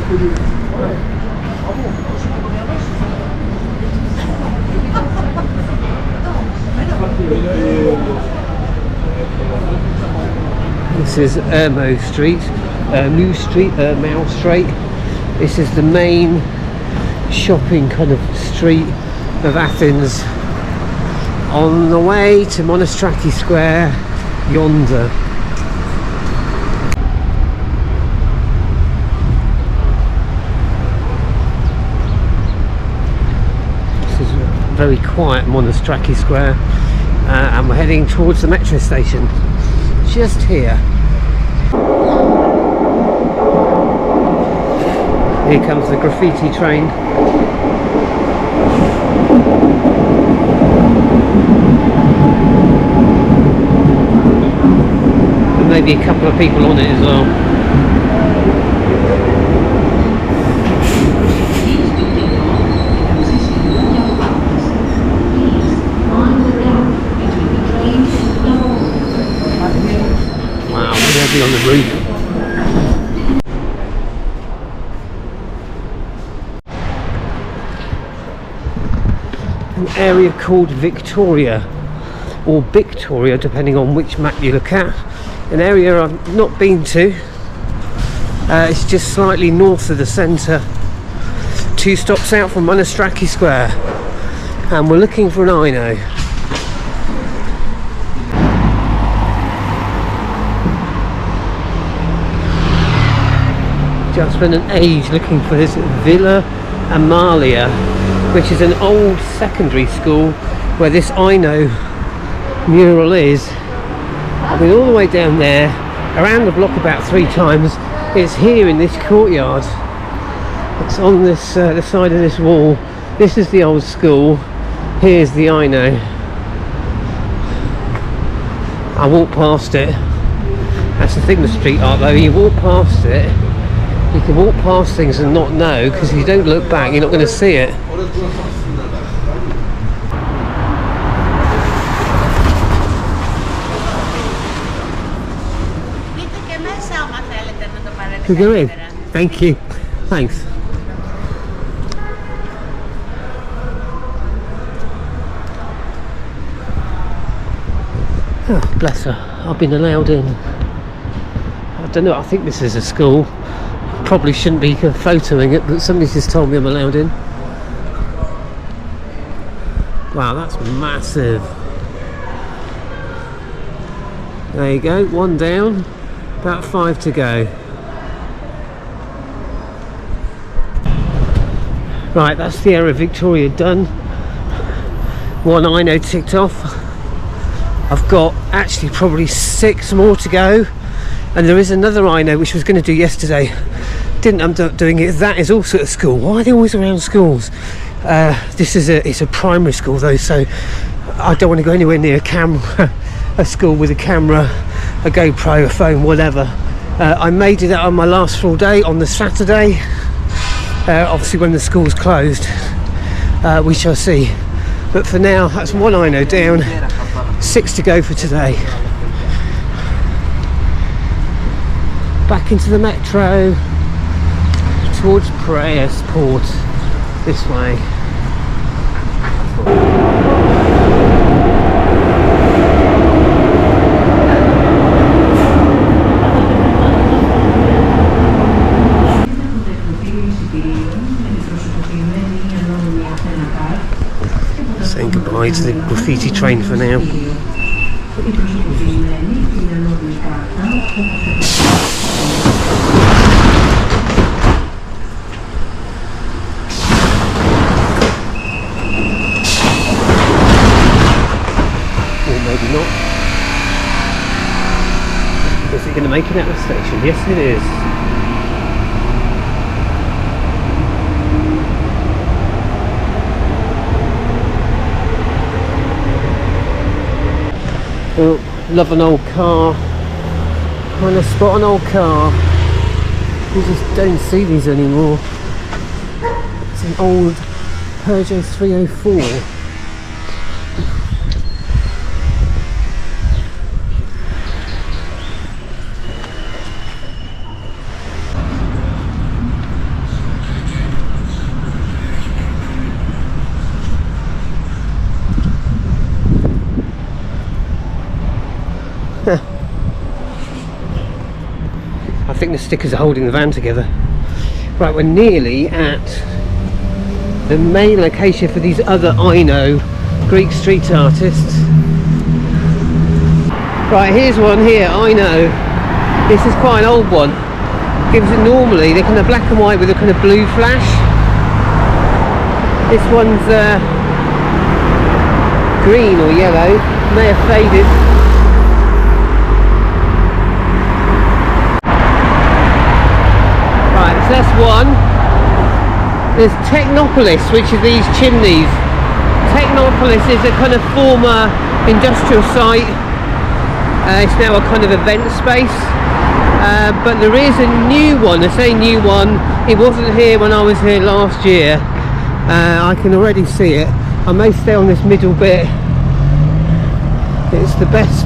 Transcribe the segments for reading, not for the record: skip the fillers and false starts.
This is Ermo Street, Mao Street. This is the main shopping kind of street of Athens, on the way to Monastiraki Square yonder. This is a very quiet Monastiraki Square, and we're heading towards the metro station just here. Here comes the graffiti train. And maybe a couple of people on it as well. Wow, we're heavy on the roof. An area called Victoria, or Victoria depending on which map you look at. An area I've not been to. It's just slightly north of the centre, 2 stops out from Monastiraki Square, and we're looking for an INO. Just spent an age looking for this Villa Amalia, which is an old secondary school where this INO mural is. I've been all the way down there, around the block about 3 times. It's here in this courtyard. It's on this the side of this wall. This is the old school. Here's the INO. I walked past it. That's the thing with street art though, you walk past it, you can walk past things and not know, because if you don't look back you're not going to see it. You go in. Thank you. Thanks. Oh, bless her. I've been allowed in. I don't know, I think this is a school. Probably shouldn't be photoing it, but somebody's just told me I'm allowed in. Wow, that's massive. There you go, 1 down, about 5 to go. Right, that's the area of Victoria done. 1 INO ticked off. I've got actually probably 6 more to go, and there is another INO which I was going to do yesterday. Didn't end up doing it. That is also at a school. Why are they always around schools? This is it's a primary school though, so I don't want to go anywhere near a camera, a school with a camera, a GoPro, a phone, whatever. I made it out on my last full day on the Saturday. Obviously when the school's closed, we shall see. But for now, that's 1 INO down, 6 to go for today. Back into the metro, towards Port, this way. Saying goodbye to the graffiti train for now. Or maybe not. Is it going to make it out of the station? Yes, it is. Oh, love an old car. When I spot an old car, you just don't see these anymore. It's an old Peugeot 304. think the stickers are holding the van together. Right, we're nearly at the main location for these other INO Greek street artists. Right, here's one here, INO. This is quite an old one. Gives it normally, they're kind of black and white with a kind of blue flash. This one's green or yellow, may have faded. Right, so that's one. There's Technopolis, which are these chimneys. Technopolis is a kind of former industrial site. It's now a kind of event space. But there is a new one. I say new one, it wasn't here when I was here last year. I can already see it. I may stay on this middle bit. It's the best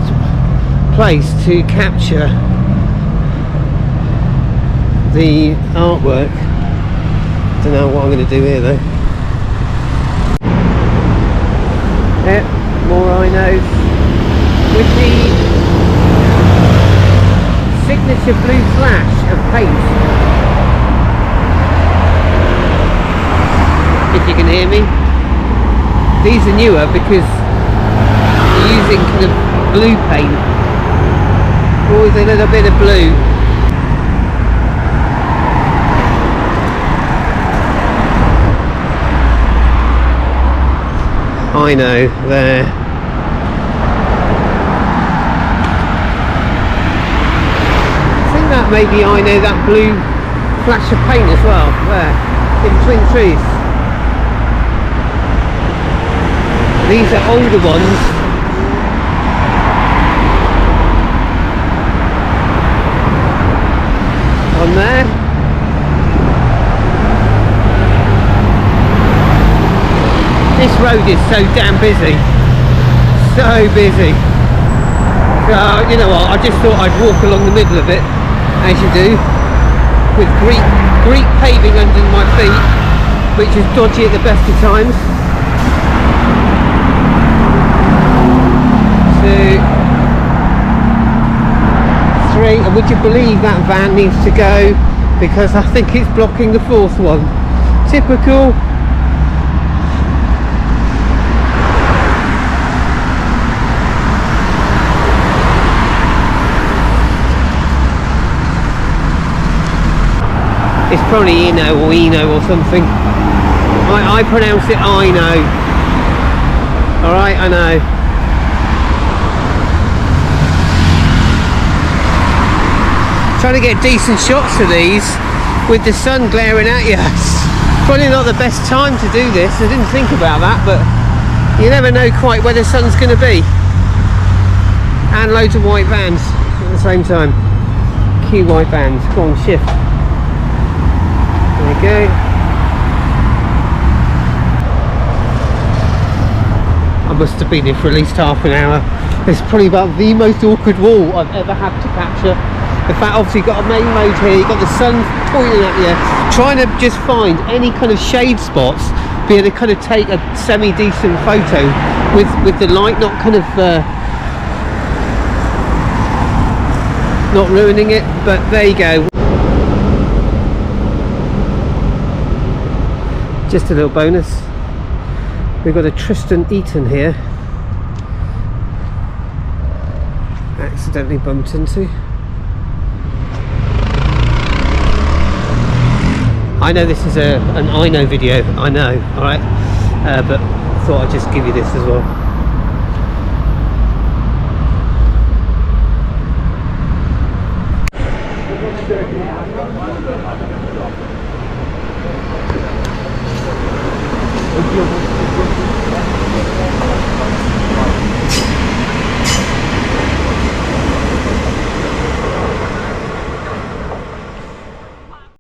place to capture the artwork. Don't know what I'm going to do here though. Yep, more INOs with the signature blue flash of paint. If you can hear me. These are newer because you're using kind of blue paint. Always a little bit of blue. INO there. That maybe INO, that blue flash of paint as well, there, in between the trees. These are older ones. On there. This road is so damn busy. So busy. So, you know what, I just thought I'd walk along the middle of it, as you do, with Greek paving under my feet, which is dodgy at the best of times. 2, 3, and would you believe that van needs to go because I think it's blocking the fourth one. Typical. It's probably INO or INO or something. I pronounce it INO. Alright, I know. Trying to get decent shots of these with the sun glaring at you. Probably not the best time to do this. I didn't think about that, but you never know quite where the sun's going to be. And loads of white vans at the same time. Key white vans. Go on, shift. There you go. I must have been here for at least half an hour. It's probably about the most awkward wall I've ever had to capture. In fact, obviously you've got a main road here, you've got the sun pointing at you, trying to just find any kind of shade spots, be able to kind of take a semi-decent photo with the light not kind of not ruining it, but there you go. Just a little bonus. We've got a Tristan Eaton here. Accidentally bumped into. I know this is an INO video, I know, alright, but thought I'd just give you this as well.